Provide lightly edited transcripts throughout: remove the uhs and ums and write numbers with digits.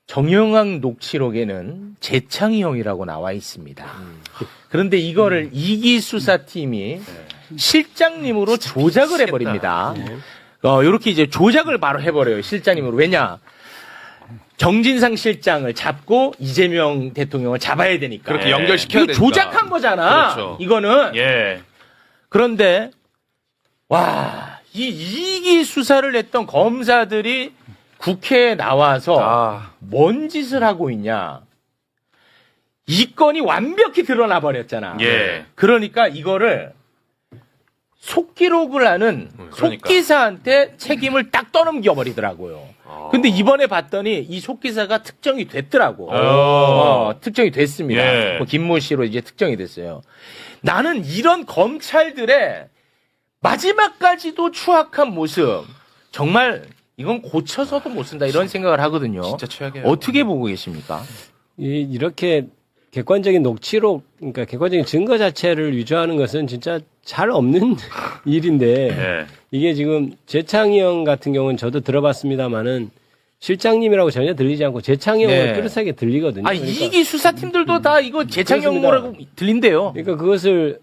정영학 녹취록에는 재창희 형이라고 나와 있습니다. 그런데 이거를 이기 수사팀이 실장님으로 조작을 해버립니다. 이렇게 이제 조작을 바로 해버려요. 실장님으로. 왜냐? 정진상 실장을 잡고 이재명 대통령을 잡아야 되니까. 그렇게 연결시켜야 되니까. 조작한 거잖아. 그렇죠. 이거는. 예. 그런데 와, 이 이기 수사를 했던 검사들이 국회에 나와서 뭔 짓을 하고 있냐. 이 건이 완벽히 드러나 버렸잖아. 예. 그러니까 이거를 속기록을 하는 그러니까. 속기사한테 책임을 딱 떠넘겨 버리더라고요. 근데 이번에 봤더니 이 속기사가 특정이 됐더라고. 특정이 됐습니다. 예. 뭐 김모 씨로 이제 특정이 됐어요. 나는 이런 검찰들의 마지막까지도 추악한 모습, 정말 이건 고쳐서도 못 쓴다 이런 생각을 하거든요. 진짜 최악이에요. 어떻게 보고 계십니까? 이렇게 객관적인 녹취록, 그러니까 객관적인 증거 자체를 위조하는 것은 진짜 잘 없는 일인데 예. 이게 지금 재창희 형 같은 경우는 저도 들어봤습니다만은 실장님이라고 전혀 들리지 않고 재창희 형으로 네. 뚜렷하게 들리거든요. 아, 이기 수사팀들도 다 이거 재창형이라고 들린대요. 그러니까 그것을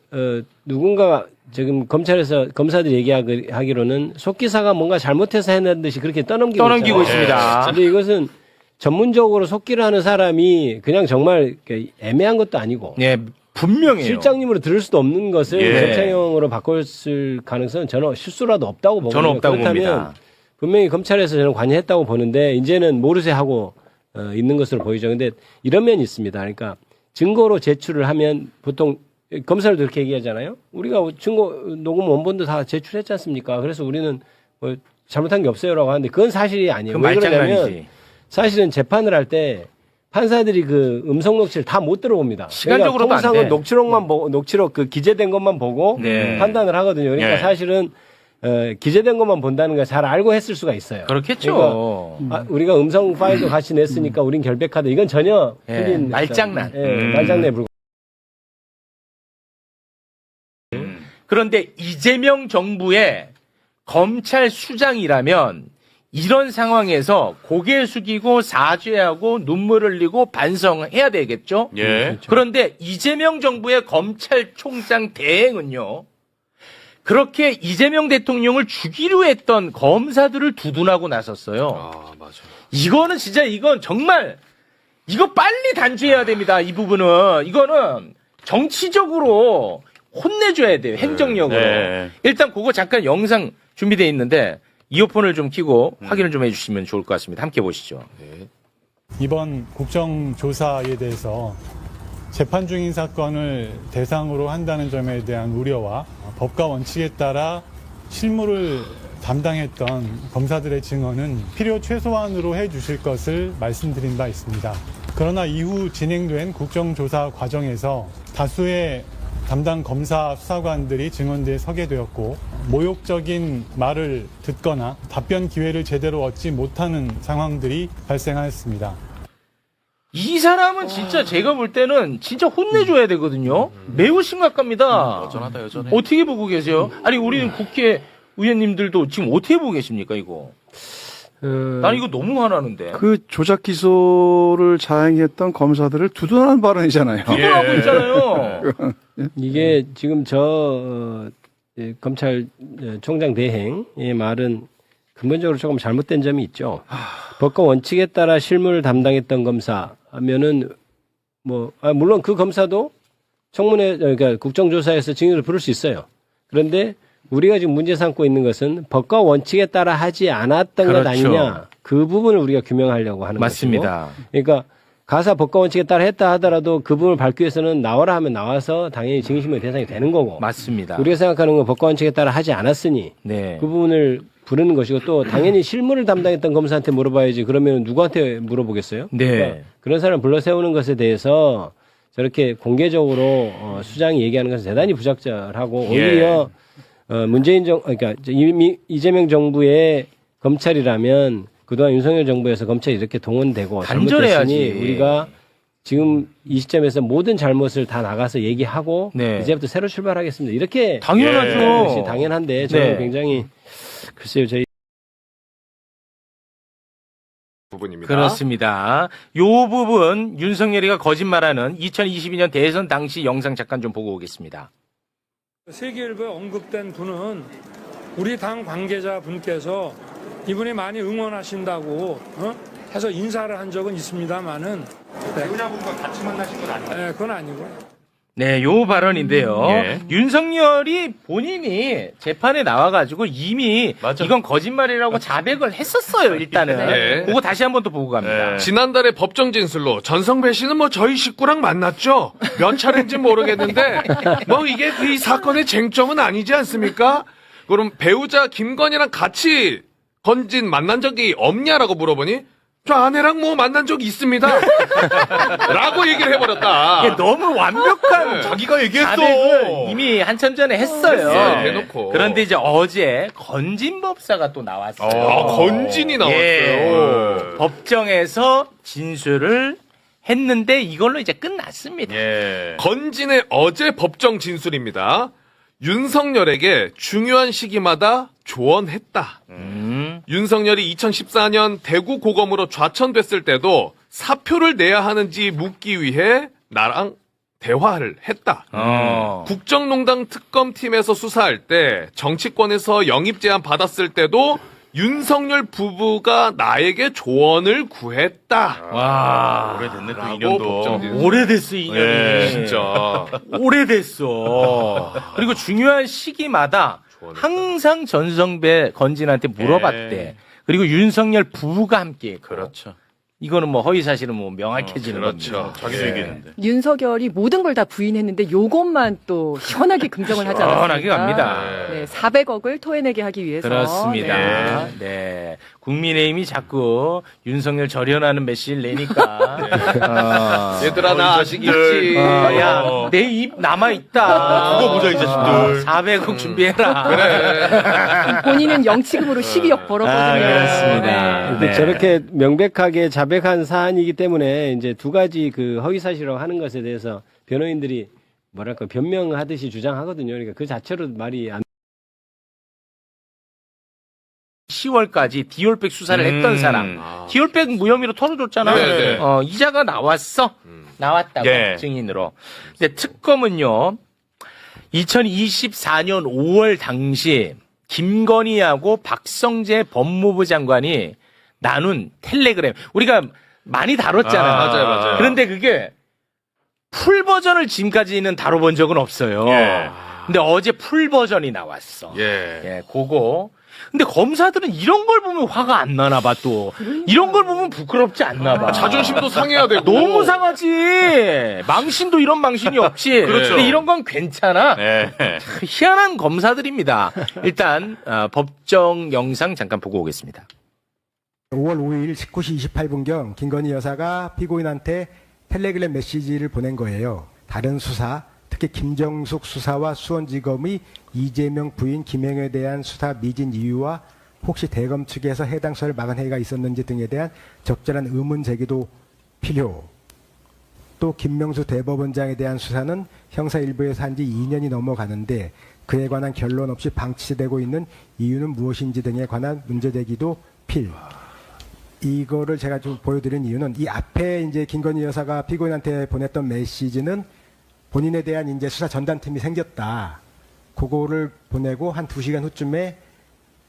누군가 지금 검찰에서 검사들이 얘기하기로는 속기사가 뭔가 잘못해서 해낸 듯이 그렇게 떠넘기고 있습니다. 근데 이것은 전문적으로 속기를 하는 사람이 그냥 정말 애매한 것도 아니고 네, 분명해요. 실장님으로 들을 수도 없는 것을 예. 재창형으로 바꿨을 가능성은 저는 실수라도 없다고 보거든요. 저는 없다고 그렇다면 봅니다. 분명히 검찰에서 저는 관여했다고 보는데 이제는 모르쇠 하고 있는 것으로 보이죠. 근데 이런 면이 있습니다. 그러니까 증거로 제출을 하면 보통 검사들도 그렇게 얘기하잖아요. 우리가 증거 녹음 원본도 다 제출했지 않습니까? 그래서 우리는 뭐 잘못한 게 없어요라고 하는데 그건 사실이 아니에요. 그 왜 그러냐면 말장난이지. 사실은 재판을 할 때 판사들이 그 음성 녹취를 다 못 들어봅니다. 시간적으로도 그러니까 안 통상은 돼. 녹취록만 보고 녹취록 그 기재된 것만 보고 네. 판단을 하거든요. 그러니까 예. 사실은 기재된 것만 본다는 걸 잘 알고 했을 수가 있어요. 그렇겠죠. 그러니까 우리가 음성 파일도 같이 냈으니까 우린 결백하다. 이건 전혀 예, 틀린 말장난. 말장난에 불과. 그런데 이재명 정부의 검찰 수장이라면 이런 상황에서 고개 숙이고 사죄하고 눈물 흘리고 반성해야 되겠죠? 예. 그런데 이재명 정부의 검찰총장 대행은요, 그렇게 이재명 대통령을 죽이려 했던 검사들을 두둔하고 나섰어요. 아, 맞아. 이거는 진짜 이건 정말 이거 빨리 단죄해야 됩니다. 이 부분은 이거는 정치적으로 혼내줘야 돼요. 행정력으로. 네. 일단 그거 잠깐 영상 준비되어 있는데 이어폰을 좀 끼고 확인을 좀 해주시면 좋을 것 같습니다. 함께 보시죠. 이번 국정조사에 대해서 재판 중인 사건을 대상으로 한다는 점에 대한 우려와 법과 원칙에 따라 실무를 담당했던 검사들의 증언은 필요 최소한으로 해주실 것을 말씀드린 바 있습니다. 그러나 이후 진행된 국정조사 과정에서 다수의 담당 검사 수사관들이 증언대에 서게 되었고 모욕적인 말을 듣거나 답변 기회를 제대로 얻지 못하는 상황들이 발생하였습니다. 이 사람은 진짜 제가 볼 때는 진짜 혼내줘야 되거든요. 매우 심각합니다. 여전하다, 여전해. 어떻게 보고 계세요? 아니 우리는 국회 의원님들도 지금 어떻게 보고 계십니까 이거? 난 이거 너무 화나는데. 그 조작 기소를 자행했던 검사들을 두둔하는 발언이잖아요. 두둔하고 있잖아요. 이게 지금 검찰총장 대행의 말은 근본적으로 조금 잘못된 점이 있죠. 법과 원칙에 따라 실무를 담당했던 검사 하면은 물론 그 검사도 청문회 그러니까 국정조사에서 증인을 부를 수 있어요. 그런데 우리가 지금 문제 삼고 있는 것은 법과 원칙에 따라 하지 않았던 것 그렇죠. 아니냐. 그 부분을 우리가 규명하려고 하는 맞습니다. 것이고. 그러니까 가사 법과 원칙에 따라 했다 하더라도 그 부분을 밝기 위해서는 나와라 하면 나와서 당연히 증인신문의 대상이 되는 거고. 맞습니다. 우리가 생각하는 건 법과 원칙에 따라 하지 않았으니 네. 그 부분을 부르는 것이고 또 당연히 실무를 담당했던 검사한테 물어봐야지 그러면 누구한테 물어보겠어요? 네. 그러니까 그런 사람 불러 세우는 것에 대해서 저렇게 공개적으로 수장이 얘기하는 것은 대단히 부적절하고 오히려 그러니까 이재명 정부의 검찰이라면 그동안 윤석열 정부에서 검찰이 이렇게 동원되고 간절해야지. 잘못했으니 우리가 지금 이 시점에서 모든 잘못을 다 나가서 얘기하고 네. 이제부터 새로 출발하겠습니다. 이렇게 당연하죠. 하는 것이 당연한데 저는 네. 굉장히 글쎄요 저희 부분입니다. 그렇습니다. 요 부분 윤석열이가 거짓말하는 2022년 대선 당시 영상 잠깐 좀 보고 오겠습니다. 세계일보에 언급된 분은 우리 당 관계자분께서 이분이 많이 응원하신다고 해서 인사를 한 적은 있습니다만은 배우자분과 같이 만나신 건 아니에요? 네, 그건 아니고요. 네, 요 발언인데요. 예. 윤석열이 본인이 재판에 나와가지고 이미 이건 거짓말이라고 자백을 했었어요, 일단은. 네. 그거 다시 한 번 더 보고 갑니다. 지난달에 법정 진술로 전성배 씨는 뭐 저희 식구랑 만났죠. 몇 차례인지 모르겠는데 뭐 이게 이 사건의 쟁점은 아니지 않습니까? 그럼 배우자 김건희랑 같이 건진 만난 적이 없냐라고 물어보니 저 아내랑 뭐 만난 적이 있습니다. 라고 얘기를 해버렸다. 이게 너무 완벽한 자기가 얘기했어. 자백을 이미 한참 전에 했어요. 했어요, 대놓고. 그런데 이제 어제 건진법사가 또 나왔어요. 건진이 나왔어요. 예. 법정에서 진술을 했는데 이걸로 이제 끝났습니다. 건진의 어제 법정 진술입니다. 윤석열에게 중요한 시기마다 조언했다. 윤석열이 2014년 대구 고검으로 좌천됐을 때도 사표를 내야 하는지 묻기 위해 나랑 대화를 했다. 국정농단 특검팀에서 수사할 때 정치권에서 영입 제안 받았을 때도 윤석열 부부가 나에게 조언을 구했다. 와, 오래됐네 또 라고 인연도. 법정 진술. 오래됐어, 인연이. 예, 진짜. 오래됐어. 그리고 중요한 시기마다 항상 전성배 건진한테 물어봤대. 그리고 윤석열 부부가 함께 했고. 그렇죠. 이거는 뭐 허위 사실은 뭐 명확해지는 그렇죠. 겁니다. 자기도 얘기했는데. 윤석열이 모든 걸 다 부인했는데 요것만 또 시원하게 긍정을 하지 않았습니까? 시원하게 갑니다. 네, 400억을 토해내게 하기 위해서. 그렇습니다. 네. 네. 국민의힘이 자꾸 윤석열 절연하는 메시지를 내니까. 얘들아 나 아직 있지. 야, 내 입 남아있다. 두고 보자, 이 자식들. 400억 준비해라. 본인은 영치금으로 12억 벌었거든요. 그렇습니다. 근데 네. 저렇게 명백하게 자백한 사안이기 때문에 이제 두 가지 그 허위 사실이라고 하는 것에 대해서 변호인들이 뭐랄까 변명하듯이 주장하거든요. 그러니까 그 자체로 말이 안 10월까지 디올백 수사를 했던 사람. 디올백 무혐의로 털어줬잖아. 네네. 이자가 나왔어. 나왔다고 예. 증인으로. 근데 특검은요. 2024년 5월 당시 김건희하고 박성재 법무부 장관이 나눈 텔레그램. 우리가 많이 다뤘잖아요. 맞아요. 그런데 그게 풀 버전을 지금까지는 다뤄본 적은 없어요. 예. 근데 어제 풀 버전이 나왔어. 예, 그거. 근데 검사들은 이런 걸 보면 화가 안 나나 봐, 또. 이런 걸 보면 부끄럽지 않나 봐. 자존심도 상해야 되고. 너무 상하지. 망신도 이런 망신이 없지. 그렇죠. 근데 이런 건 괜찮아. 예. 희한한 검사들입니다. 일단 법정 영상 잠깐 보고 오겠습니다. 5월 5일 19시 28분경 김건희 여사가 피고인한테 텔레그램 메시지를 보낸 거예요. 다른 수사, 특히 김정숙 수사와 수원지검의 이재명 부인 김행에 대한 수사 미진 이유와 혹시 대검 측에서 해당 수사를 막은 행위가 있었는지 등에 대한 적절한 의문 제기도 필요. 또 김명수 대법원장에 대한 수사는 형사 일부에서 한 지 2년이 넘어가는데 그에 관한 결론 없이 방치되고 있는 이유는 무엇인지 등에 관한 문제 제기도 필. 이거를 제가 좀 보여드린 이유는 이 앞에 이제 김건희 여사가 피고인한테 보냈던 메시지는 본인에 대한 이제 수사 전담팀이 생겼다. 그거를 보내고 한 2시간 후쯤에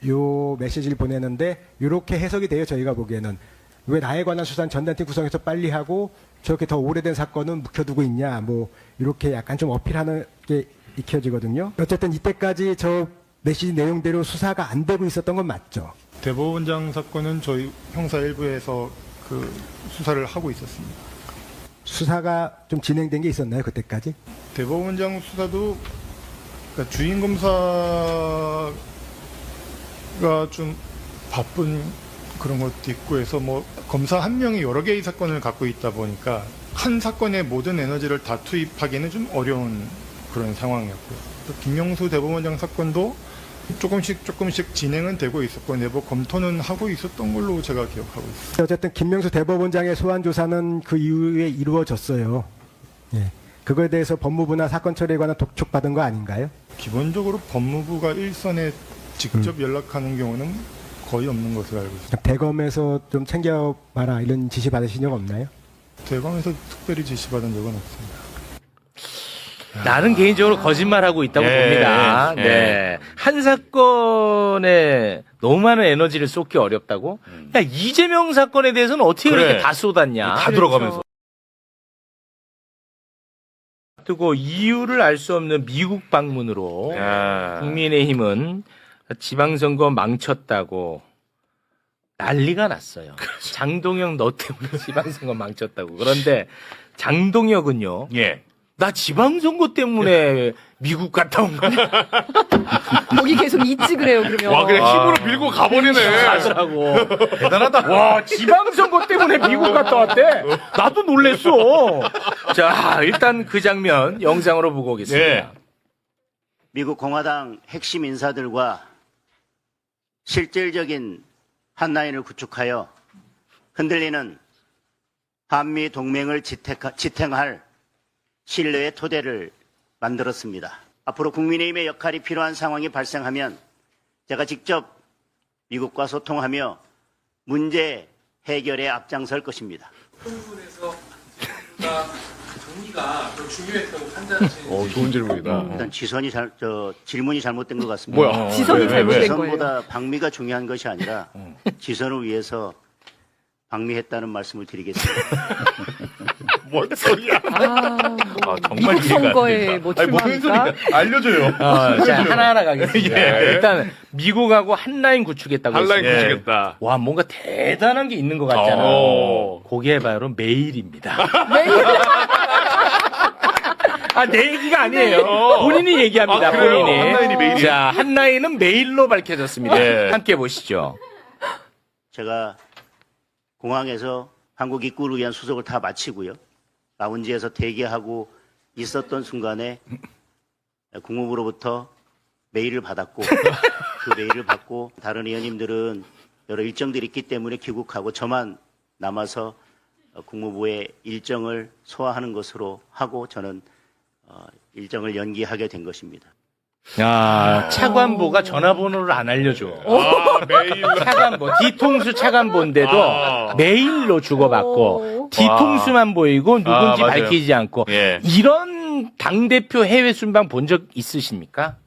요 메시지를 보내는데 이렇게 해석이 돼요. 저희가 보기에는. 왜 나에 관한 수사는 전담팀 구성해서 빨리 하고 저렇게 더 오래된 사건은 묵혀두고 있냐. 뭐 이렇게 약간 좀 어필하는 게 익혀지거든요. 어쨌든 이때까지 저 메시지 내용대로 수사가 안 되고 있었던 건 맞죠. 대법원장 사건은 저희 형사 1부에서 그 수사를 하고 있었습니다. 수사가 좀 진행된 게 있었나요? 그때까지? 대법원장 수사도 그러니까 주인 검사가 좀 바쁜 그런 것도 있고 해서 뭐 검사 한 명이 여러 개의 사건을 갖고 있다 보니까 한 사건에 모든 에너지를 다 투입하기는 좀 어려운 그런 상황이었고요. 또 김명수 대법원장 사건도 조금씩 진행은 되고 있었고 내부 검토는 하고 있었던 걸로 제가 기억하고 있습니다. 어쨌든 김명수 대법원장의 소환 조사는 그 이후에 이루어졌어요. 예. 그거에 대해서 법무부나 사건 처리에 관한 독촉받은 거 아닌가요? 기본적으로 법무부가 일선에 직접 연락하는 경우는 거의 없는 것으로 알고 있습니다. 대검에서 좀 챙겨봐라 이런 지시 받으신 적 없나요? 대검에서 특별히 지시받은 적은 없습니다. 나는 개인적으로 거짓말하고 있다고 예, 봅니다. 예. 네. 한 사건에 너무 많은 에너지를 쏟기 어렵다고? 야, 이재명 사건에 대해서는 어떻게 그래. 그렇게 다 쏟았냐? 다 들어가면서. 두고 이유를 알 수 없는 미국 방문으로 야. 국민의힘은 지방선거 망쳤다고 난리가 났어요. 장동혁 너 때문에 지방선거 망쳤다고. 그런데 장동혁은요. 예. 나 지방선거 때문에 미국 갔다 온 거야. 거기 계속 있지 그래요 그러면. 와, 그래 힘으로 밀고 가버리네. 가더라고. 대단하다. 와, 지방선거 때문에 미국 갔다 왔대? 나도 놀랬어. 자, 일단 그 장면 영상으로 보고 오겠습니다. 네. 미국 공화당 핵심 인사들과 실질적인 한라인을 구축하여 흔들리는 한미 동맹을 지탱할 신뢰의 토대를 만들었습니다. 앞으로 국민의힘의 역할이 필요한 상황이 발생하면 제가 직접 미국과 소통하며 문제 해결에 앞장설 것입니다. 좋은 질문이다. 일단 질문이 잘못된 것 같습니다. 뭐야? 지선이 잘못된 거예요. 지선보다 방미가 중요한 것이 아니라 지선을 위해서 방미했다는 말씀을 드리겠습니다. 뭔 소리야? 미국 선거에 뭐 출마합니까? 알려줘요. 자, 하나하나 가겠습니다. 예. 일단 미국하고 한라인 구축했다고 한라인 했습니다. 구축했다. 와, 뭔가 대단한 게 있는 것 같잖아. 그게 바로 메일입니다. 아, 내 얘기가 아니에요. 본인이 얘기합니다. 아, 그래요? 본인이. 한라인이 메일이에요? 자, 한라인은 메일로 밝혀졌습니다. 예. 함께 보시죠. 제가 공항에서 한국 입국을 위한 수속을 다 마치고요. 라운지에서 대기하고 있었던 순간에 국무부로부터 메일을 받았고 그 메일을 받고 다른 의원님들은 여러 일정들이 있기 때문에 귀국하고 저만 남아서 국무부의 일정을 소화하는 것으로 하고 저는 일정을 연기하게 된 것입니다. 야, 차관보가 전화번호를 안 알려줘. 메일. 차관보, 뒤통수 차관보인데도 메일로 주고받고 뒤통수만 보이고 누군지 맞아요. 밝히지 않고 예. 이런 당대표 해외 순방 본 적 있으십니까?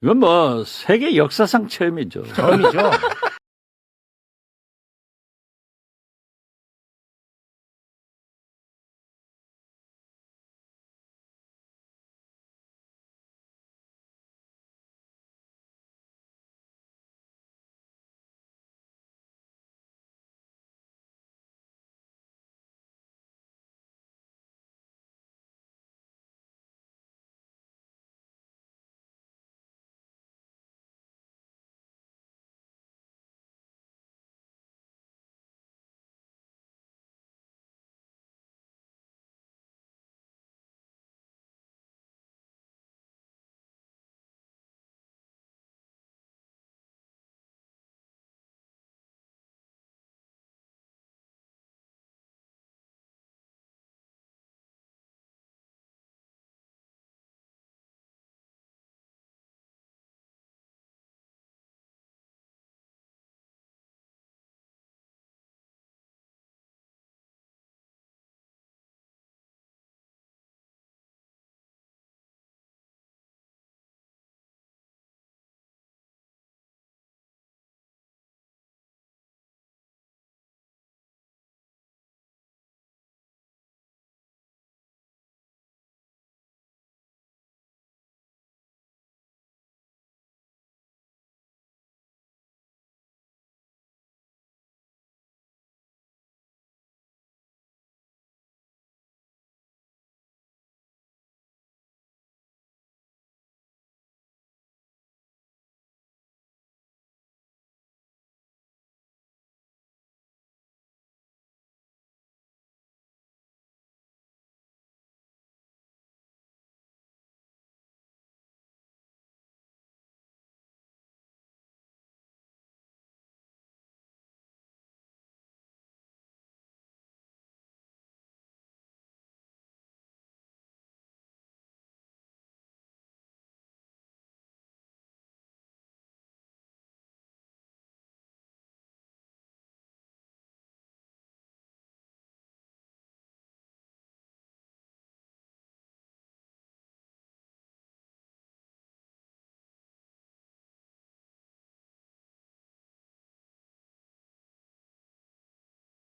이건 뭐 세계 역사상 처음이죠. 처음이죠.